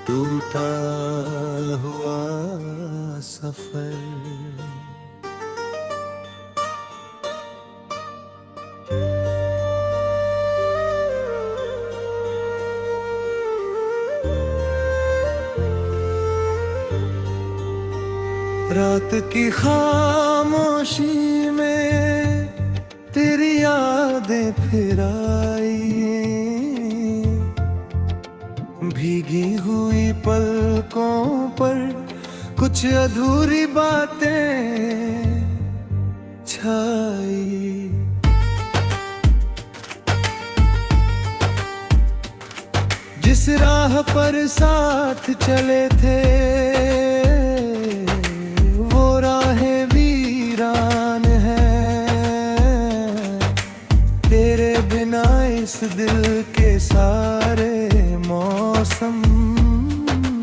टूटा हुआ सफर। रात की खामोशी में तेरी यादें फिर आई, भीगी हुई पलकों पर कुछ अधूरी बातें छाई। जिस राह पर साथ चले थे वो राहें वीरान है, तेरे बिना इस दिल के सारे मौसम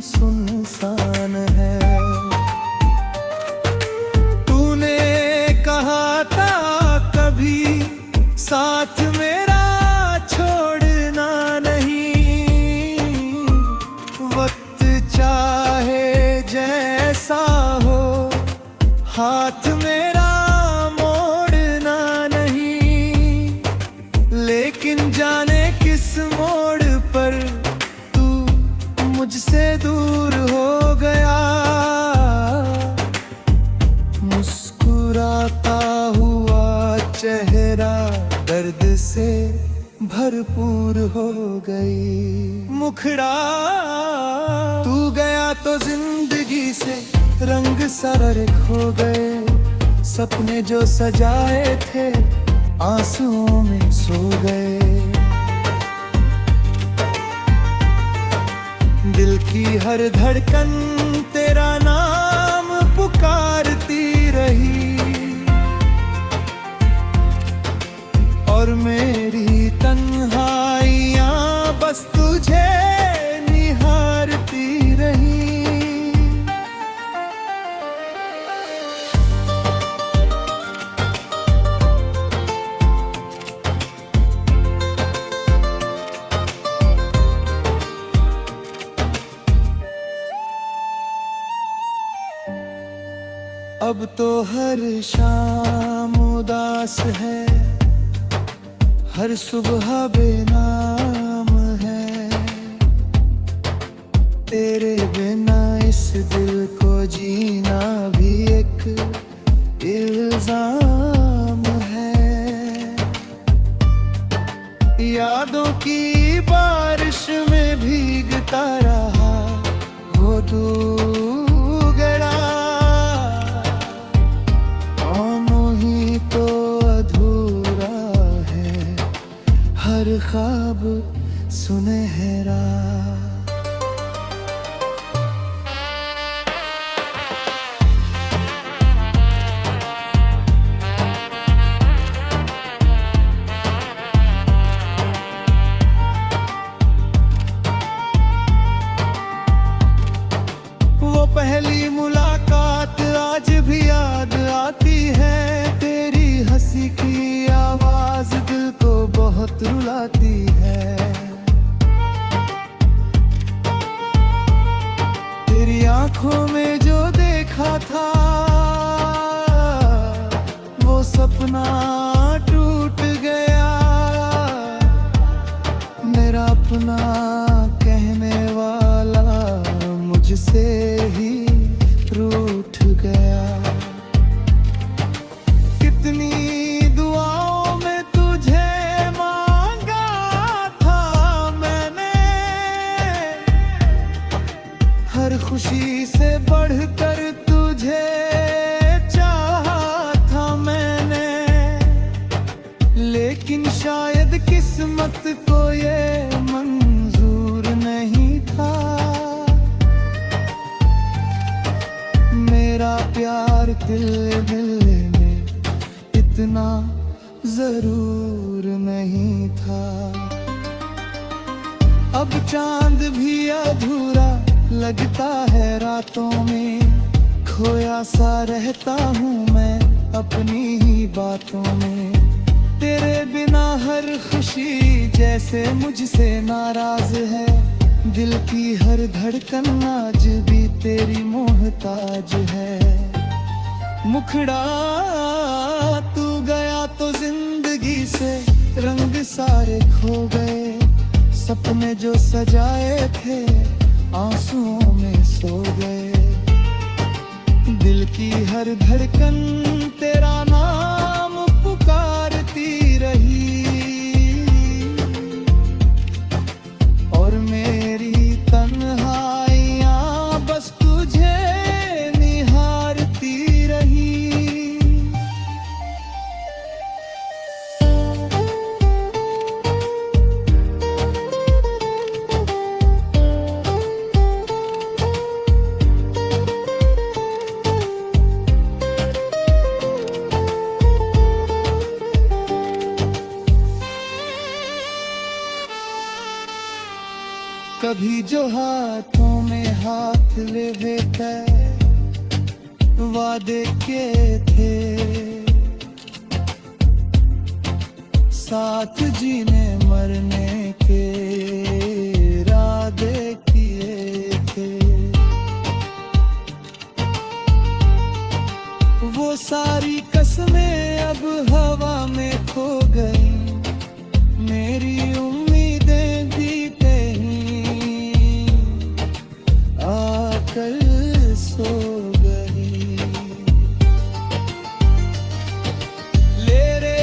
सुनसान है। तूने कहा था कभी साथ मेरा छोड़ना नहीं, वक्त चाहे जैसा हो हाथ मेरा मोड़ना नहीं। लेकिन जाने किस मोड़ पर तू मुझसे दूर हो गया, मुस्कुराता हुआ चेहरा दर्द से भरपूर हो गई। मुखड़ा तू गया तो जिंदगी से रंग सारे खो गए, सपने जो सजाए थे आंसुओं में सो गए। दिल की हर धड़कन तेरा नाम पुकारती रही, और मेरी तन्हाइयां बस तुझे निहारती रही। अब तो हर शाम उदास है, हर सुबह बेनाम है। तेरे बिना इस दिल को जीना भी एक इल्जाम है। यादों की बारिश में भीगता रहा वो दूगड़ा, हर ख्वाब सुनहरा। वो पहली मुलाकात आज भी याद आती है, तेरी हंसी की आवाज दिल को बहुत रुलाती है। तेरी आंखों में जो देखा था वो सपना टूट गया, मेरा अपना कहने वाला मुझसे ही रूठ गया। कितनी दुआओं में तुझे मांगा था मैंने, हर खुशी से बढ़कर तुझे चाहा था मैंने। लेकिन शायद किस्मत को ये मंजूर नहीं था, मेरा प्यार दिल मिलने में इतना जरूर नहीं था। अब चांद भी अधूरा लगता है रातों में, खोया सा रहता हूँ मैं अपनी ही बातों में। तेरे बिना हर खुशी जैसे मुझसे नाराज है, दिल की हर धड़कन आज भी तेरी मोहताज है। मुखड़ा तू गया तो जिंदगी से रंग सारे खो गए। सपने जो सजाए थे आंसुओं में सो गए। दिल की हर धड़कन तेरा नाम पुकारती रही, और मेरी तन्हाइयाँ बस तुझे निहारती रही। कभी जो हाथों में हाथ ले थे वादे के थे, साथ जीने मरने के इरादे किए थे। वो सारी कसमें अब हवा में खो गई। मेरी उम्मीदें भी कल सो गई। लेरे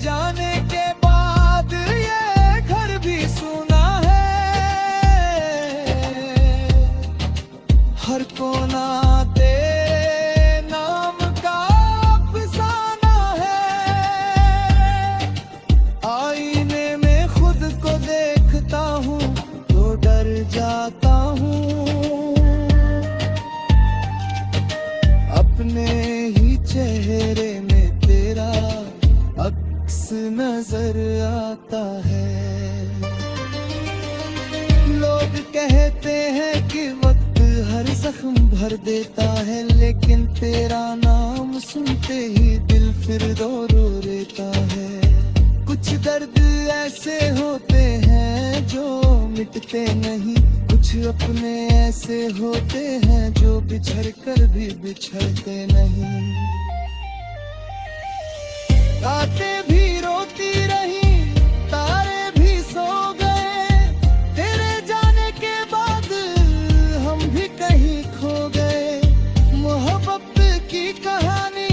जाने के बाद ये घर भी सुना है। हर कोना तेरे नाम का अफसाना है। आईने में खुद को देखता हूँ तो डर जाता हूँ। अपने ही चेहरे में तेरा अक्स नजर आता है। लोग कहते हैं कि वक्त हर जख्म भर देता है, लेकिन तेरा नाम सुनते ही दिल फिर रो देता है। कुछ दर्द ऐसे होते हैं जो मिटते नहीं, कुछ अपने ऐसे होते हैं जो बिछड़ कर भी बिछड़ते नहीं। रातें भी रोती रही, तारे भी सो गए। तेरे जाने के बाद हम भी कहीं खो गए। मोहब्बत की कहानी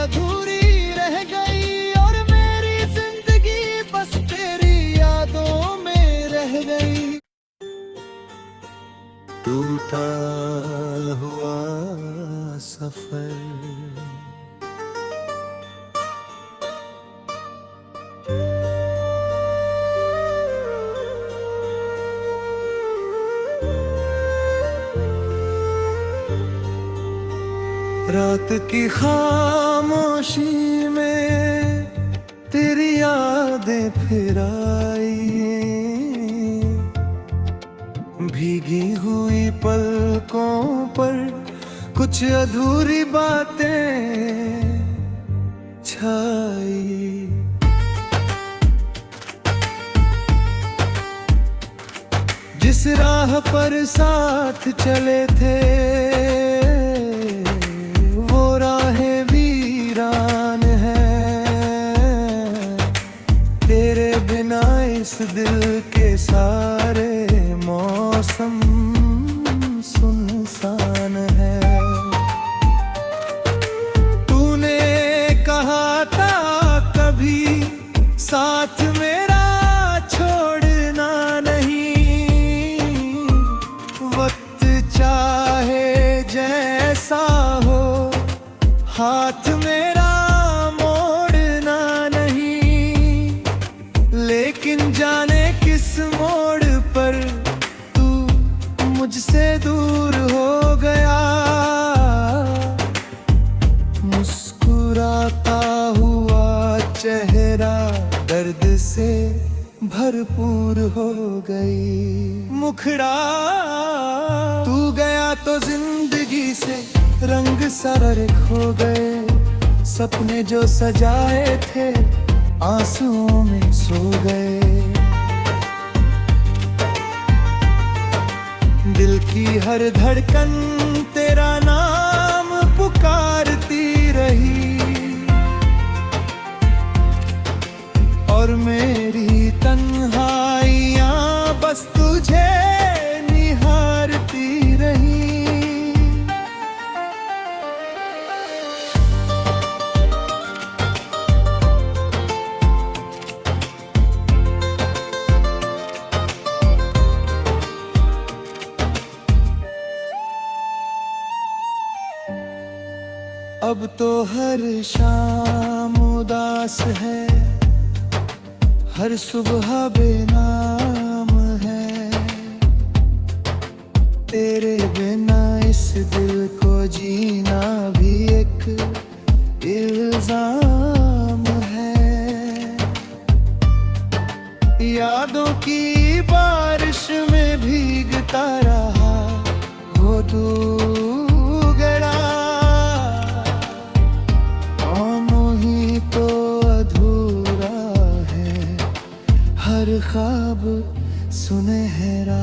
अधूरी रह गई, और मेरी जिंदगी बस तेरी यादों में रह गई। टूटा हुआ सफर, रात की खामोशी में तेरी यादें फिर आई। भीगी हुई पलकों पर कुछ अधूरी बातें छाई। जिस राह पर साथ चले थे वो राहें वीरान है। तेरे बिना इस दिल के सारे मौसम सुनसान है। तूने कहा था कभी साथ मेरा छोड़ना नहीं। वक्त चाहे जैसा हो, हाथ मेरा मोड़ना नहीं। लेकिन जाने किस मोड़ पर तू मुझसे दूर हो गया। मुस्कुराता हुआ चेहरा दर्द से भरपूर हो गई। मुखड़ा तू गया तो जिंदगी से रंग सारे खो गए। सपने जो सजाए थे आंसुओं में सो गए। की हर धड़कन तेरा नाम पुकारती रही, और मेरी तन्हाइयां बस तुझे निहारती रही। अब तो हर शाम उदास है, हर सुबह बेनाम है। तेरे बिना इस दिल को जीना भी एक इल्जाम है। यादों की बारिश में भीगता रहा वो दूगड़ा, हर ख्वाब सुनहरा।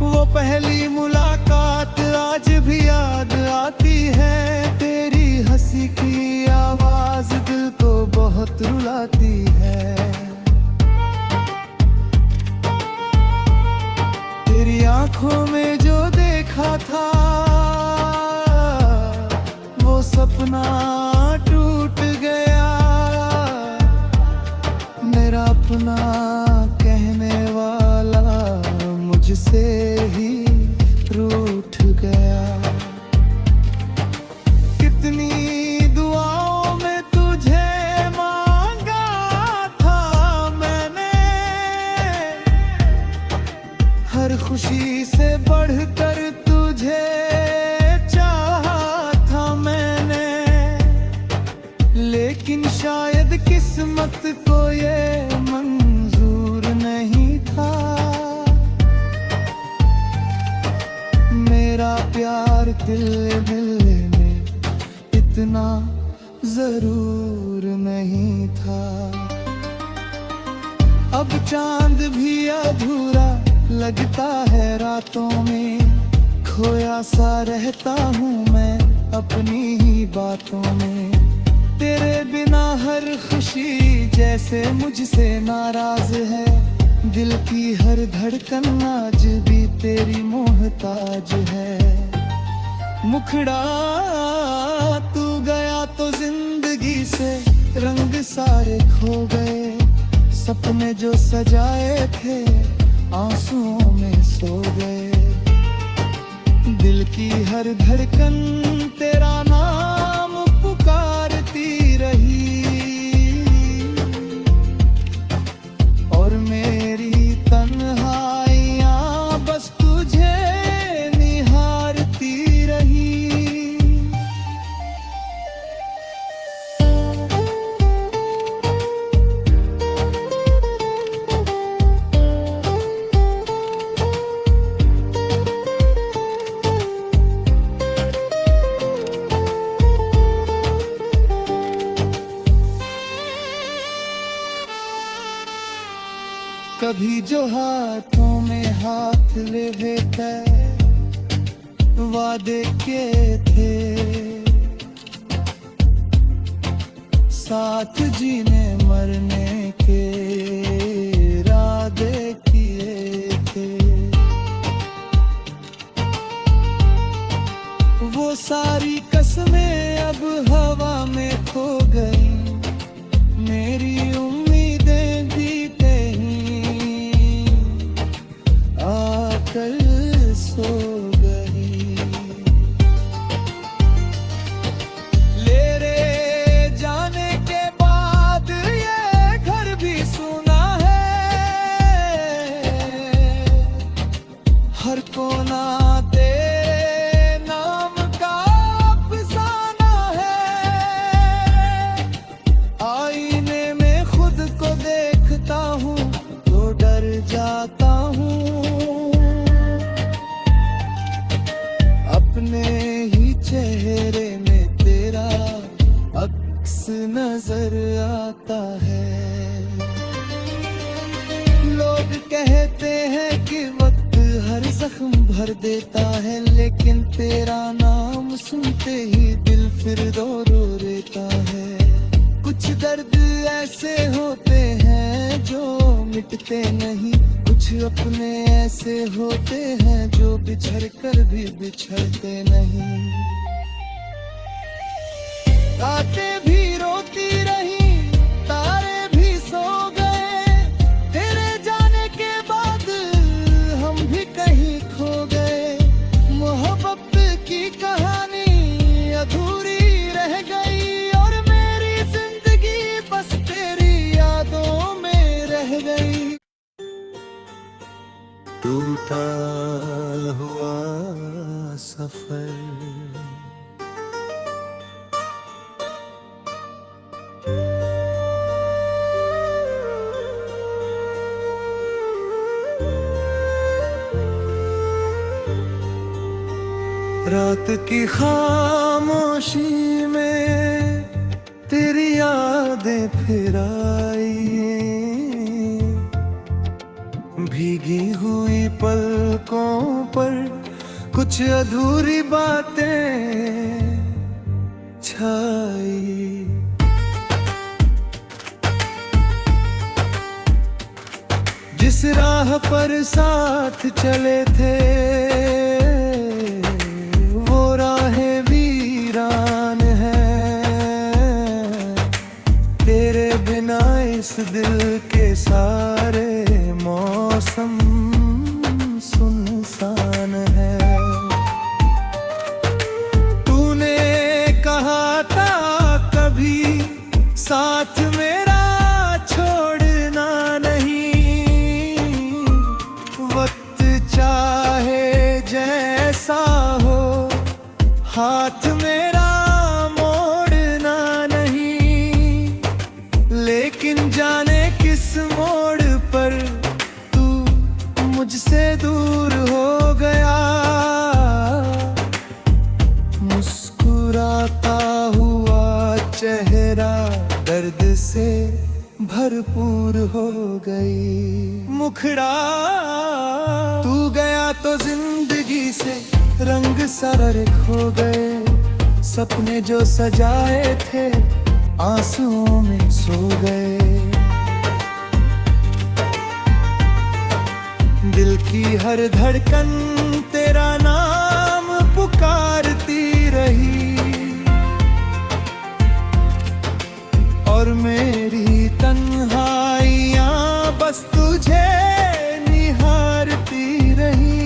वो पहली मुलाकात आज भी याद आती है, तेरी हंसी की आवाज दिल को बहुत रुलाती है। तेरी आंखों में जो देखा था वो सपना टूट गया, मेरा अपना कहने वाला मुझसे ही रूठ गया। कितनी दुआओं में तुझे मांगा था मैंने, हर खुशी से बढ़कर तुझे चाहा था मैंने। लेकिन शायद किस्मत को ये मंजूर नहीं था, मेरा प्यार दिल मिलने में इतना जरूर नहीं था। अब चांद भी अधूरा लगता है रातों में, खोया सा रहता हूँ मैं अपनी ही बातों में। तेरे बिना हर खुशी जैसे मुझसे नाराज है, दिल की हर धड़कन आज भी तेरी मोहताज है। मुखड़ा तू गया तो जिंदगी से रंग सारे खो गए, सपने जो सजाए थे आंसुओं में सो गए। दिल की हर धड़कन तेरा नाम पुकारती रही, और मेरी तन्हाइयां बस तुझे निहारती रही। कभी जो हाथों में हाथ ले थे वादे के थे, साथ जीने मरने के इरादे किए थे। वो सारी कसमें अब हवा में खो गई, मेरी उम्मीदें भी आकर सो गई। मेरे जाने के बाद ये घर भी सुना है, हर कोना तेरे नाम का अफसाना है। आईने में खुद को देखता हूँ तो डर जाता हूँ, अपने ही चेहरे में तेरा अक्स नजर आता है। लोग कहते हैं कि वक्त हर जख्म भर देता है, लेकिन तेरा नाम सुनते ही दिल फिर रो रहता है। कुछ दर्द ऐसे होते हैं जो मिटते नहीं, कुछ अपने ऐसे होते हैं जो बिछड़ कर भी बिछड़ते नहीं। रातें भी रोती रही, तारे भी सो गए, तेरे जाने के बाद हम भी कहीं खो गए। मोहब्बत की कहानी अधूरी रह गई और मेरी जिंदगी बस तेरी यादों में रह गई। टूटा हुआ सफर, रात की खामोशी में तेरी यादें फिर आई, भीगी हुई पलकों पर कुछ अधूरी बातें छाई। जिस राह पर साथ चले थे वो राहें वीरान है, तेरे बिना इस दिल के सारे मौसम सुनसान है। तूने कहा था कभी साथ मेरा छोड़ना नहीं, वक्त चाहे जैसा हो हाथ मेरा मोड़ना नहीं। लेकिन जाने किस मोड़ पर तू मुझसे दूर हो गया, मुस्कुराता हुआ चेहरा दर्द से भरपूर हो गई। मुखड़ा तू गया तो जिंदगी से रंग सारे खो गए, सपने जो सजाए थे आंसुओं में सो गए। दिल की हर धड़कन तेरा नाम पुकारती रही और मेरी तन्हाइयां बस तुझे निहारती रही।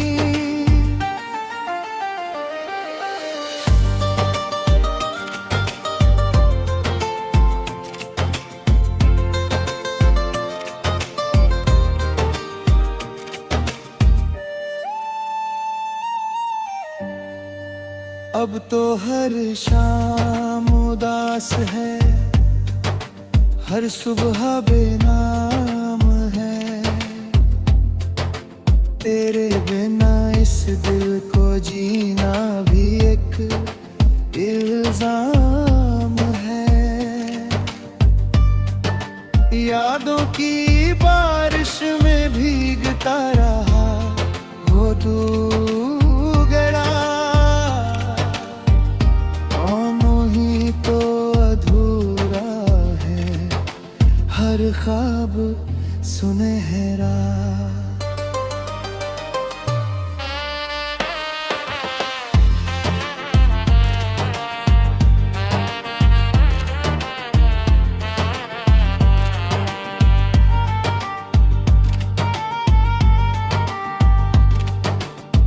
अब तो हर शाम उदास है, हर सुबह बेनाम है, तेरे बिना इस दिल को जीना भी एक इल्जाम है। यादों की बारिश में भीगता रहा वो दूगड़ा, हर ख्वाब सुनहरा।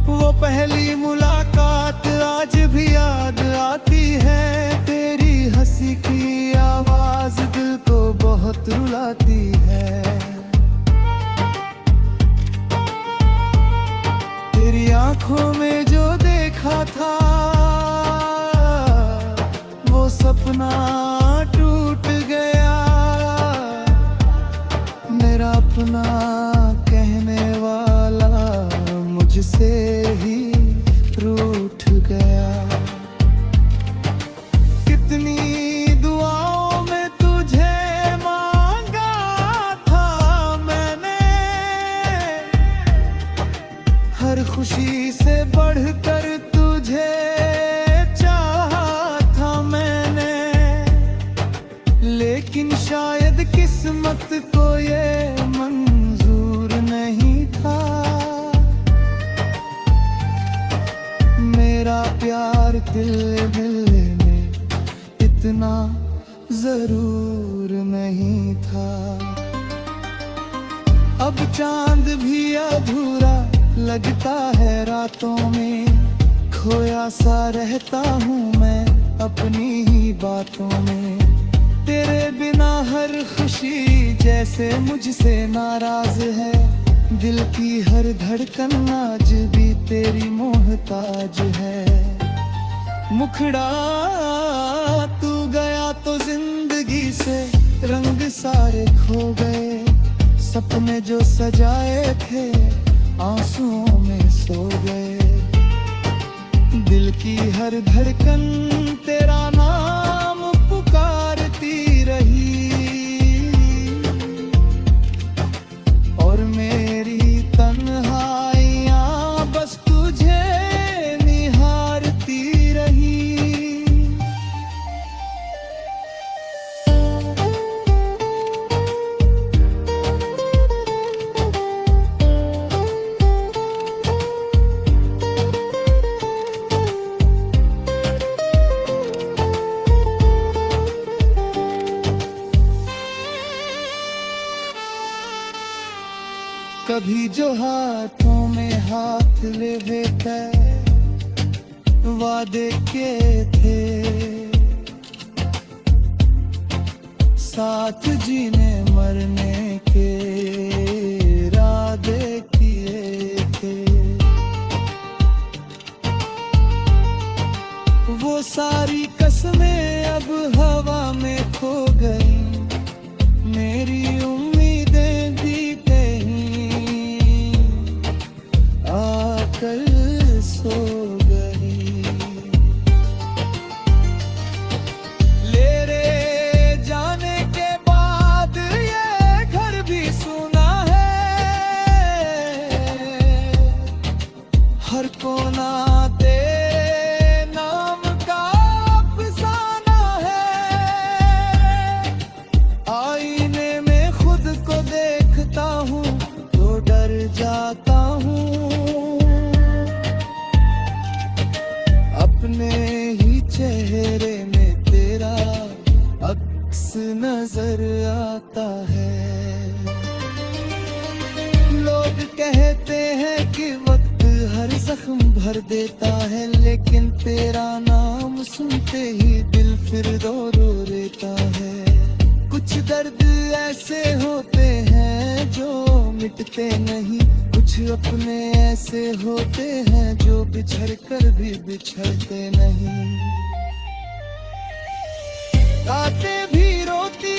वो पहली मुलाकात आज भी याद आती है, तेरी हंसी की आवाज दिल को बहुत रुलाती है। तेरी आंखों में जो देखा था वो सपना टूट गया, मेरा अपना कहने वाला मुझसे ही रूठ गया। हर खुशी से बढ़कर तुझे चाहा था मैंने, लेकिन शायद किस्मत को ये मंजूर नहीं था। मेरा प्यार दिल में इतना जरूर नहीं था। अब चांद भी अधूरा लगता है रातों में, खोया सा रहता हूँ मैं अपनी ही बातों में। तेरे बिना हर खुशी जैसे मुझसे नाराज है, दिल की हर धड़कन आज भी तेरी मोहताज है। मुखड़ा तू गया तो जिंदगी से रंग सारे खो गए, सपने जो सजाए थे आंसुओं में सो गए। दिल की हर धड़कन तेरा नाम पुकारती रही, और मेरी तन्हाइयां बस तुझे निहारती रही। कभी जो हाथों में हाथ ले थे, वादे के थे साथ जीने मरने के इरादे किए थे। वो सारी कसमें अब हवा में खो गई, मेरी उम्मीदें भी आकर सो गई। मेरे जाने के बाद ये घर भी सुना है, हर कोना तेरे नाम का अफसाना है। आईने में खुद को देखता हूँ तो डर जाता हूँ, अपने ही चेहरे में तेरा अक्स नजर आता है। लोग कहते हैं कि वक्त हर जख्म भर देता है, लेकिन तेरा नाम सुनते ही दिल फिर रो रो रहता है। कुछ दर्द ऐसे होते हैं जो मिटते नहीं, कुछ अपने ऐसे होते हैं जो बिछड़ कर भी बिछड़ते नहीं। रातें भी रोती